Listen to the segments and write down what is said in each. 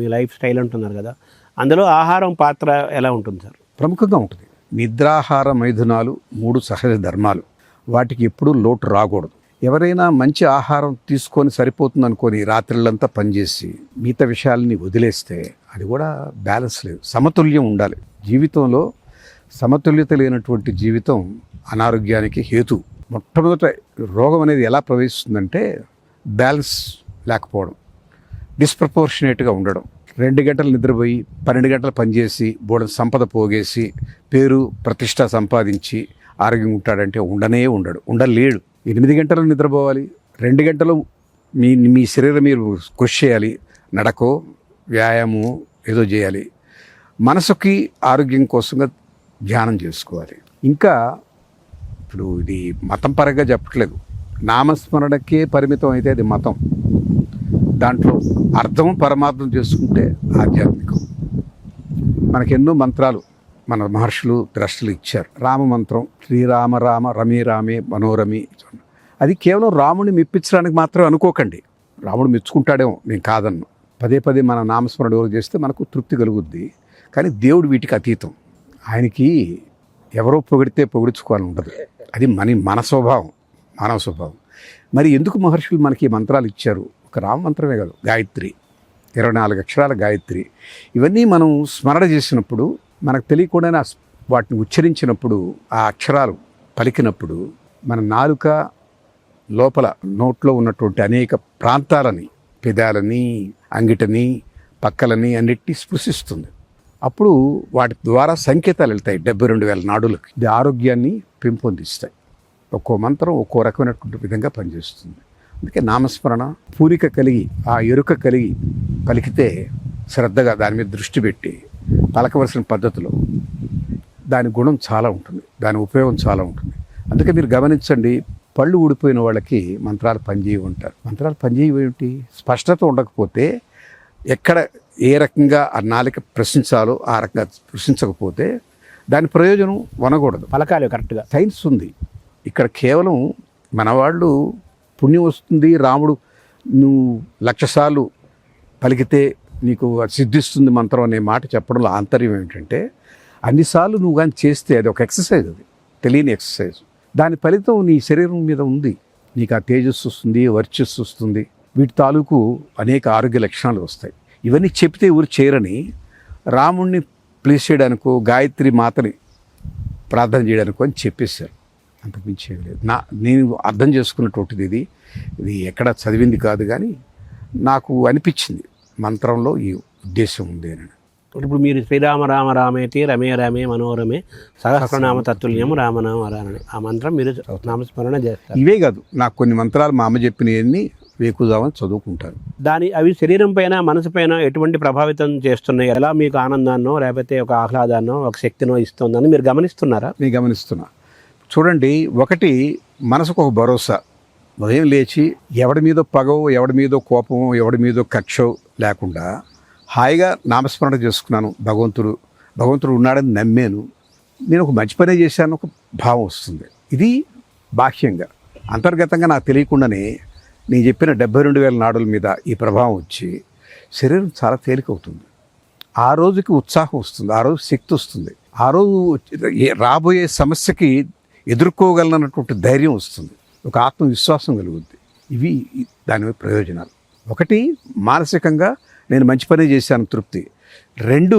మీ life style అంటున్నారు కదా, అందులో ఆహారం పాత్ర ఎలా ఉంటుంది సార్? ప్రముఖంగా ఉంటుంది. నిద్రాహార మైథునాలు 3 సహజ ధర్మాలు, వాటికి ఎప్పుడూ లోటు రాకూడదు. ఎవరైనా మంచి ఆహారం తీసుకొని సరిపోతుంది అనుకొని రాత్రులంతా పనిచేసి మిగతా విషయాలని వదిలేస్తే అది కూడా బ్యాలెన్స్ లేదు. సమతుల్యం ఉండాలి జీవితంలో. సమతుల్యత లేనటువంటి జీవితం అనారోగ్యానికి హేతు. మొట్టమొదట రోగం అనేది ఎలా ప్రవేశిస్తుందంటే బ్యాలెన్స్ లేకపోవడం, డిస్ప్రపోర్షనేట్గా ఉండడం. 2 గంటలు నిద్రపోయి 12 గంటలు పనిచేసి బోర్డు సంపద పోగేసి పేరు ప్రతిష్ట సంపాదించి ఆరోగ్యం ఉంటాడంటే ఉండలేడు. 8 గంటలు నిద్రపోవాలి, 2 గంటలు మీ శరీరం మీరు కృషి చేయాలి, నడకో వ్యాయామం ఏదో చేయాలి. మనసుకి ఆరోగ్యం కోసంగా ధ్యానం చేసుకోవాలి. ఇంకా ఇప్పుడు ఇది మతం పరంగా చెప్పట్లేదు, నామస్మరణకే పరిమితం అయితే అది మతం. దాంట్లో అర్థం పరమార్థం చేసుకుంటే ఆధ్యాత్మికం. మనకెన్నో మంత్రాలు మన మహర్షులు ద్రష్టలు ఇచ్చారు. రామ మంత్రం, శ్రీరామ రామ రమే రామే మనోరమి. అది కేవలం రాముడిని మెప్పించడానికి మాత్రమే అనుకోకండి. రాముడు మెచ్చుకుంటాడేమో, నేను కాదన్ను. పదే పదే మన నామస్మరణ ఎవరు చేస్తే మనకు తృప్తి కలుగుద్ది. కానీ దేవుడు వీటికి అతీతం. ఆయనకి ఎవరో పొగిడితే పొగిడించుకోవాలని ఉండదు. అది మన స్వభావం, మానవ స్వభావం. మరి ఎందుకు మహర్షులు మనకి మంత్రాలు ఇచ్చారు? ఒక రామ మంత్రమే కాదు, గాయత్రి, 24 అక్షరాల గాయత్రి. ఇవన్నీ మనం స్మరణ చేసినప్పుడు, మనకు తెలియకుండానే వాటిని ఉచ్చరించినప్పుడు, ఆ అక్షరాలు పలికినప్పుడు మన నాలుక లోపల నోట్లో ఉన్నటువంటి అనేక ప్రాంతాలని, పెదాలని, అంగిటని, పక్కలని అన్నిటినీ స్పృశిస్తుంది. అప్పుడు వాటి ద్వారా సంకేతాలు వెళ్తాయి 72,000 నాడులకి. ఇది ఆరోగ్యాన్ని పెంపొందిస్తాయి. ఒక్కో మంత్రం ఒక్కో రకమైనటువంటి విధంగా పనిచేస్తుంది. అందుకే నామస్మరణ పూరిక కలిగి, ఆ ఎరుక కలిగి పలికితే శ్రద్ధగా దాని మీద దృష్టి పెట్టి పలకవలసిన పద్ధతిలో దాని గుణం చాలా ఉంటుంది, దాని ఉపయోగం చాలా ఉంటుంది. అందుకే మీరు గమనించండి, పళ్ళు ఊడిపోయిన వాళ్ళకి మంత్రాలు పనిచేయవు ఉంటారు. మంత్రాలు పనిచేయవు ఏమిటి? స్పష్టత ఉండకపోతే, ఎక్కడ ఏ రకంగా ఆ నాలిక ప్రశ్నించాలో ఆ రకంగా ప్రశ్నించకపోతే దాని ప్రయోజనం వనకూడదు. పలకాలి కరెక్ట్గా. సైన్స్ ఉంది ఇక్కడ. కేవలం మనవాళ్ళు పుణ్యం వస్తుంది, రాముడు నువ్వు 1,00,000 సార్లు పలికితే నీకు సిద్ధిస్తుంది మంత్రం అనే మాట చెప్పడంలో ఆంతర్యం ఏమిటంటే, అన్నిసార్లు నువ్వు కానీ చేస్తే అది ఒక ఎక్సర్సైజ్, అది తెలియని ఎక్సర్సైజ్. దాని ఫలితం నీ శరీరం మీద ఉంది. నీకు ఆ తేజస్సు వస్తుంది, వర్చస్సు వస్తుంది, వీటి తాలూకు అనేక ఆరోగ్య లక్షణాలు వస్తాయి. ఇవన్నీ చెప్తే ఊరు చేయరని రాముణ్ణి ప్లీజ్ చేయడానికో, గాయత్రి మాతని ప్రార్థన చేయడానికో అని చెప్పేశారు. అంతకుమించి చేయలేదు. నేను అర్థం చేసుకున్నటువంటిది ఇది ఎక్కడ చదివింది కాదు, కానీ నాకు అనిపించింది మంత్రంలో ఈ ఉద్దేశం ఉంది అని. ఇప్పుడు మీరు శ్రీరామ రామ రామేతి రమే రమే మనోరమే సహస్రనామ తత్తుల్యం రామనామ రానని ఆ మంత్రం మీరు నామస్మరణ చేస్తారు. ఇవే కాదు, నాకు కొన్ని మంత్రాలు మా అమ్మ చెప్పినవన్నీ వేకుదామని చదువుకుంటారు. అవి శరీరం పైన, మనసు పైన ఎటువంటి ప్రభావితం చేస్తున్నాయి? ఎలా మీకు ఆనందాన్నో లేకపోతే ఒక ఆహ్లాదాన్నో ఒక శక్తినో ఇస్తుందని మీరు గమనిస్తున్నారా? నేను గమనిస్తున్నా. చూడండి, ఒకటి మనసుకు ఒక భరోసా. ఉదయం లేచి ఎవడి మీదో పగవో, ఎవడి మీదో కోపమో, ఎవడి మీదో కక్షో లేకుండా హాయిగా నామస్మరణ చేసుకున్నాను. భగవంతుడు ఉన్నాడని నమ్మాను, నేను ఒక మంచి పనే చేశాను, ఒక భావం వస్తుంది. ఇది బాహ్యంగా. అంతర్గతంగా నాకు తెలియకుండానే నేను చెప్పిన 72,000 నాడుల మీద ఈ ప్రభావం వచ్చి శరీరం చాలా తేలికవుతుంది. ఆ రోజుకి ఉత్సాహం వస్తుంది, ఆ రోజు శక్తి వస్తుంది, ఆ రోజు రాబోయే సమస్యకి ఎదుర్కోగలనటువంటి ధైర్యం వస్తుంది, ఒక ఆత్మవిశ్వాసం కలుగుద్ది. ఇవి దాని ప్రయోజనాలు. ఒకటి, మానసికంగా నేను మంచి పనే చేశాను తృప్తి. 2,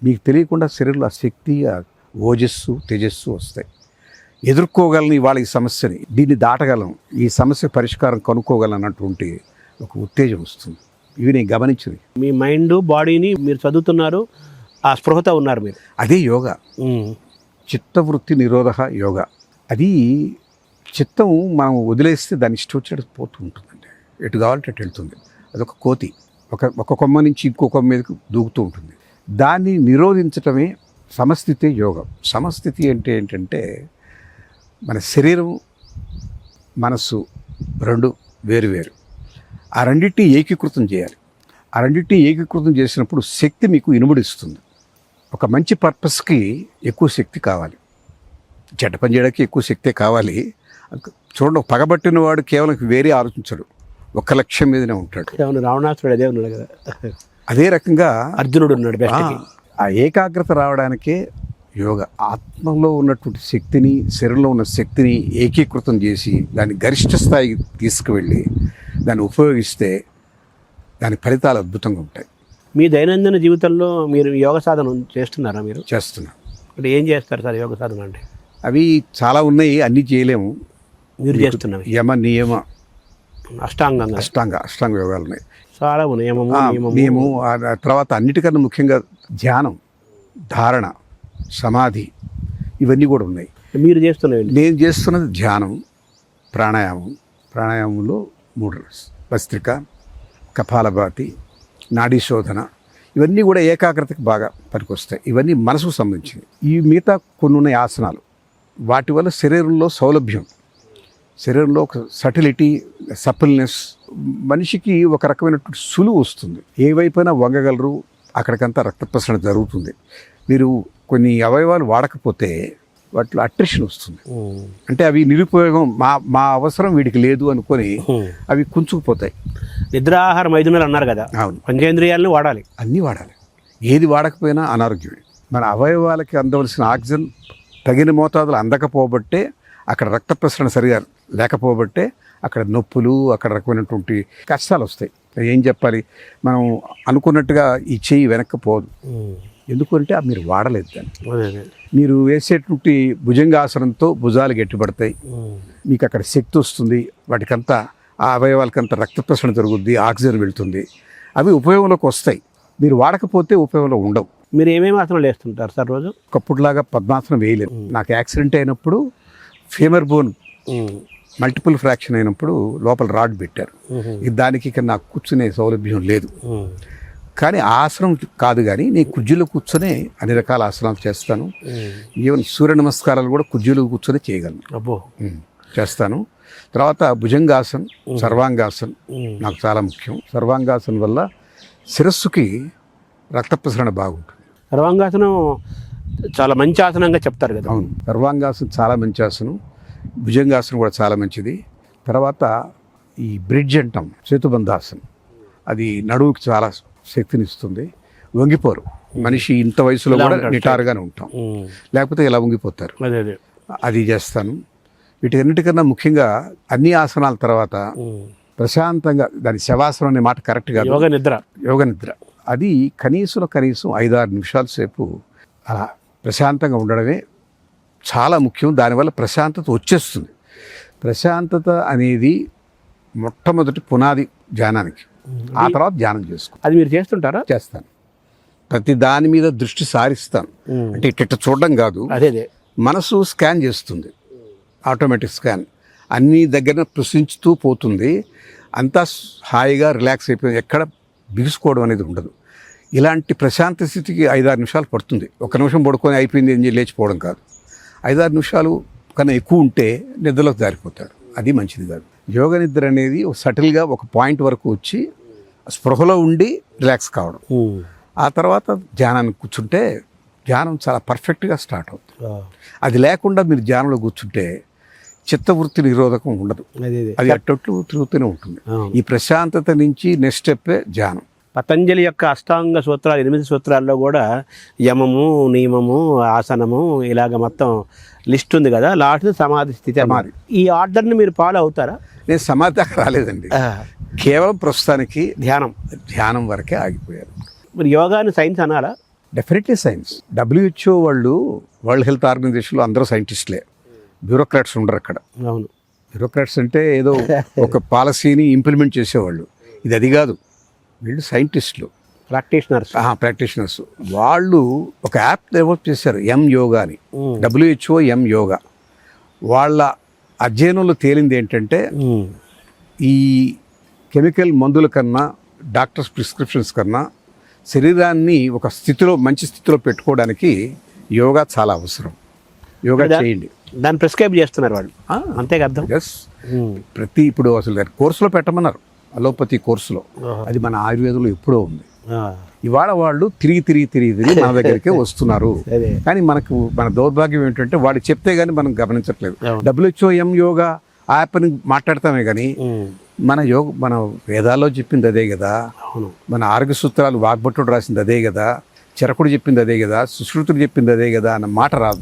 మీకు తెలియకుండా శరీరంలో ఆ శక్తి, ఆ ఓజస్సు, తేజస్సు వస్తాయి. ఎదుర్కోగలను ఇవాళ ఈ సమస్యని, దీన్ని దాటగలను, ఈ సమస్య పరిష్కారం కనుక్కోగలను అన్నటువంటి ఒక ఉత్తేజం వస్తుంది. ఇవి నేను గమనించింది. మీ మైండ్ బాడీని మీరు చదువుతున్నారు, ఆ స్పృహత ఉన్నారు మీరు. అదే యోగా. చిత్తవృత్తి నిరోధ యోగా. అది చిత్తం మనం వదిలేస్తే దాని ఇష్టం వచ్చేటట్టు పోతూ ఉంటుందండి, ఎటు కావాలంటే అటు వెళ్తుంది. అదొక కోతి, ఒక కొమ్మ నుంచి ఇంకో కొమ్మ మీదకి దూకుతూ ఉంటుంది. దాన్ని నిరోధించటమే సమస్థితి యోగం. సమస్థితి అంటే ఏంటంటే, మన శరీరం మనస్సు 2 వేరు. ఆ రెండింటినీ ఏకీకృతం చేయాలి. ఆ రెండింటినీ ఏకీకృతం చేసినప్పుడు శక్తి మీకు ఇనుముడిస్తుంది. ఒక మంచి పర్పస్కి ఎక్కువ శక్తి కావాలి, చెడ్డ పని చేయడానికి ఎక్కువ శక్తే కావాలి. చూడండి, పగబట్టిన వాడు కేవలం వేరే ఆలోచించడు, ఒక్క లక్ష్యం మీదనే ఉంటాడు. రావణాసురుడు అదే ఉన్నాడు కదా. అదే రకంగా అర్జునుడు ఉన్నాడు బెస్ట్కి. ఆ ఏకాగ్రత రావడానికే యోగా ఆత్మలో ఉన్నటువంటి శక్తిని, శరీరంలో ఉన్న శక్తిని ఏకీకృతం చేసి దాన్ని గరిష్ట స్థాయికి తీసుకువెళ్ళి దాన్ని ఉపయోగిస్తే దాని ఫలితాలు అద్భుతంగా ఉంటాయి. మీ దైనందిన జీవితంలో మీరు యోగ సాధన చేస్తున్నారా? మీరు చేస్తున్నాను. అంటే ఏం చేస్తారు సార్ యోగ సాధన అంటే? అవి చాలా ఉన్నాయి, అన్నీ చేయలేము. మీరు చేస్తున్నవి యమ నియమ అష్టాంగ యోగాలు ఉన్నాయి, చాలా ఉన్నాయి. నియమము ఆ తర్వాత అన్నిటికన్నా ముఖ్యంగా ధ్యానం, ధారణ, సమాధి, ఇవన్నీ కూడా ఉన్నాయి. మీరు చేస్తున్నవి? నేను చేస్తున్నది ధ్యానం, ప్రాణాయామంలో 3 భస్త్రిక, కపాలభాతి, నాడీ శోధన, ఇవన్నీ కూడా ఏకాగ్రతకి బాగా పనికొస్తాయి. ఇవన్నీ మనసుకు సంబంధించినవి. ఈ మిగతా కొన్ని ఉన్నాయి ఆసనాలు, వాటి వల్ల శరీరంలో సౌలభ్యం, శరీరంలో ఒక సటిలిటీ, సపిల్నెస్, మనిషికి ఒక రకమైనటువంటి సులువు వస్తుంది. ఏ వైపున వంగగలరు, అక్కడికంతా రక్త ప్రసరణ జరుగుతుంది. మీరు కొన్ని అవయవాలు వాడకపోతే వాటిలో అట్రిషన్ వస్తుంది, అంటే అవి నిరుపయోగం, మా అవసరం వీడికి లేదు అనుకొని అవి కుంచుకుపోతాయి. నిద్రాహార మైదునాలు అన్నారు కదా, అవును, పంచేంద్రియాలను వాడాలి, అన్నీ వాడాలి. ఏది వాడకపోయినా అనారోగ్యమే. మన అవయవాలకి అందవలసిన ఆక్సిజన్ తగిన మోతాదులు అందకపోబట్టే అక్కడ రక్త ప్రసరణ సరిగా లేకపోబట్టే అక్కడ నొప్పులు, అక్కడ రకమైనటువంటి కష్టాలు వస్తాయి. ఏం చెప్పాలి, మనం అనుకున్నట్టుగా ఈ చెయ్యి వెనక్కి పోదు. ఎందుకంటే మీరు వాడలేదు దాన్ని. మీరు వేసేటువంటి భుజంగాసనంతో భుజాలు గట్టిపడతాయి, మీకు అక్కడ శక్తి వస్తుంది, వాటికంతా ఆ అవయవాలకంతా రక్త ప్రసరణ జరుగుద్ది, ఆక్సిజన్ వెళ్తుంది, అవి ఉపయోగంలోకి వస్తాయి. మీరు వాడకపోతే ఉపయోగంలో ఉండవు. మీరు ఏమేమి ఆసనాలు వేస్తుంటారు సార్ రోజు? ఒకప్పుడులాగా పద్మాసనం వేయలేదు. నాకు యాక్సిడెంట్ అయినప్పుడు ఫేమర్ బోన్ మల్టిపుల్ ఫ్రాక్షన్ అయినప్పుడు లోపల రాడ్ పెట్టారు. దానికి ఇక నాకు కూర్చునే సౌలభ్యం లేదు. కానీ ఆసనం కాదు, కానీ నేను కుర్జీలో కూర్చొని అన్ని రకాల ఆసనాలు చేస్తాను. ఈవెన్ సూర్య నమస్కారాలు కూడా కుర్జీలో కూర్చొని చేయగలను. అబ్బో, చేస్తాను. తర్వాత భుజంగాసన్, సర్వాంగాసన్ నాకు చాలా ముఖ్యం. సర్వాంగాసన్ వల్ల శిరస్సుకి రక్త ప్రసరణ బాగుంటుంది. సర్వాంగాసనం చాలా మంచి ఆసనంగా చెప్తారు కదా. అవును, సర్వాంగాసనం చాలా మంచి ఆసనం, భుజంగాసనం కూడా చాలా మంచిది. తర్వాత ఈ బ్రిడ్జ్ అంటాం, సేతుబంధాసనం, అది నడువుకి చాలా శక్తినిస్తుంది. వంగిపోరు, మనిషి ఇంత వయసులో కూడా నిటారుగానే ఉంటాం, లేకపోతే ఇలా వంగిపోతారు. అది చేస్తాను. వీటన్నిటికన్నా ముఖ్యంగా అన్ని ఆసనాల తర్వాత ప్రశాంతంగా, దాని శవాసనం అనే మాట కరెక్ట్ కాదు, యోగ నిద్ర, అది కనీసం 5-6 నిమిషాల సేపు అలా ప్రశాంతంగా ఉండడమే చాలా ముఖ్యం. దానివల్ల ప్రశాంతత వచ్చేస్తుంది. ప్రశాంతత అనేది మొట్టమొదటి పునాది ధ్యానానికి. ఆ తర్వాత ధ్యానం చేసుకో. అది మీరు చేస్తుంటారా? చేస్తాను. ప్రతి దాని మీద దృష్టి సారిస్తాను. అంటే ఇట్ట చూడడం కాదు, అదే మనసు స్కాన్ చేస్తుంది, ఆటోమేటిక్ స్కాన్, అన్ని దగ్గర ప్రశ్నించుతూ పోతుంది. అంతా హాయిగా రిలాక్స్ అయిపోయింది, ఎక్కడ బిగుసుకోవడం అనేది ఉండదు. ఇలాంటి ప్రశాంత స్థితికి 5-6 నిమిషాలు పడుతుంది. 1 నిమిషం పడుకొని అయిపోయింది అని లేచిపోవడం కాదు. 5-6 నిమిషాలు కన్నా ఎక్కువ ఉంటే నిద్రలోకి జారిపోతాడు, అది మంచిది కాదు. యోగ నిద్ర అనేది సటిల్గా ఒక పాయింట్ వరకు వచ్చి స్పృహలో ఉండి రిలాక్స్ కావడం. ఆ తర్వాత ధ్యానానికి కూర్చుంటే ధ్యానం చాలా పర్ఫెక్ట్గా స్టార్ట్ అవుతుంది. అది లేకుండా మీరు ధ్యానంలో కూర్చుంటే చిత్తవృత్తి నిరోధకం ఉండదు, అది అట్టట్లు తిరుగుతూనే ఉంటుంది. ఈ ప్రశాంతత నుంచి నెక్స్ట్ స్టెప్పే ధ్యానం. పతంజలి యొక్క అష్టాంగ సూత్రాలు 8 సూత్రాల్లో కూడా యమము, నియమము, ఆసనము, ఇలాగ మొత్తం లిస్ట్ ఉంది కదా. లాస్ట్ సమాధి స్థితి. ఈ ఆర్డర్ని మీరు ఫాలో అవుతారా? నేను సమాధి దాకా రాలేదండి, కేవలం ప్రస్తుతానికి ధ్యానం వరకే ఆగిపోయారు. మరి యోగాని సైన్స్ అనాలా? Definitely science. WHO వాళ్ళు, వరల్డ్ హెల్త్ ఆర్గనైజేషన్లో అందరూ సైంటిస్టులే, బ్యూరోక్రాట్స్ ఉండరు అక్కడ. అవును, బ్యూరోక్రాట్స్ అంటే ఏదో ఒక పాలసీని ఇంప్లిమెంట్ చేసేవాళ్ళు, ఇది అది కాదు. వీళ్ళు సైంటిస్టులు, ప్రాక్టీషనర్స్. వాళ్ళు ఒక యాప్ డెవలప్ చేశారు, యోగా అని, WHO యోగా. వాళ్ళ అధ్యయనంలో తేలింది ఏంటంటే, ఈ కెమికల్ మందుల కన్నా, డాక్టర్స్ ప్రిస్క్రిప్షన్స్ కన్నా శరీరాన్ని ఒక స్థితిలో, మంచి స్థితిలో పెట్టుకోవడానికి యోగా చాలా అవసరం. యోగా చేయండి, దాన్ని ప్రిస్క్రైబ్ చేస్తున్నారు వాళ్ళు, అంతే కదా. ప్రతి ఇప్పుడు అసలు కోర్సులో పెట్టమన్నారు, అలోపతి కోర్సులో. అది మన ఆయుర్వేదంలో ఎప్పుడో ఉంది. ఇవాళ వాళ్ళు తిరిగి మన దగ్గరికే వస్తున్నారు. కానీ మన దౌర్భాగ్యం ఏంటంటే వాళ్ళు చెప్తే గానీ మనం గమనించట్లేదు. WHO యోగా యాప్ అని మాట్లాడతామే కానీ మన వేదాల్లో చెప్పింది అదే కదా, అవును. మన ఆరోగ్య సూత్రాలు వాగ్భట్టుడు రాసింది అదే కదా, చరకుడు చెప్పింది అదే కదా, సుశ్రుతుడు చెప్పింది అదే కదా అన్న మాట రాదు.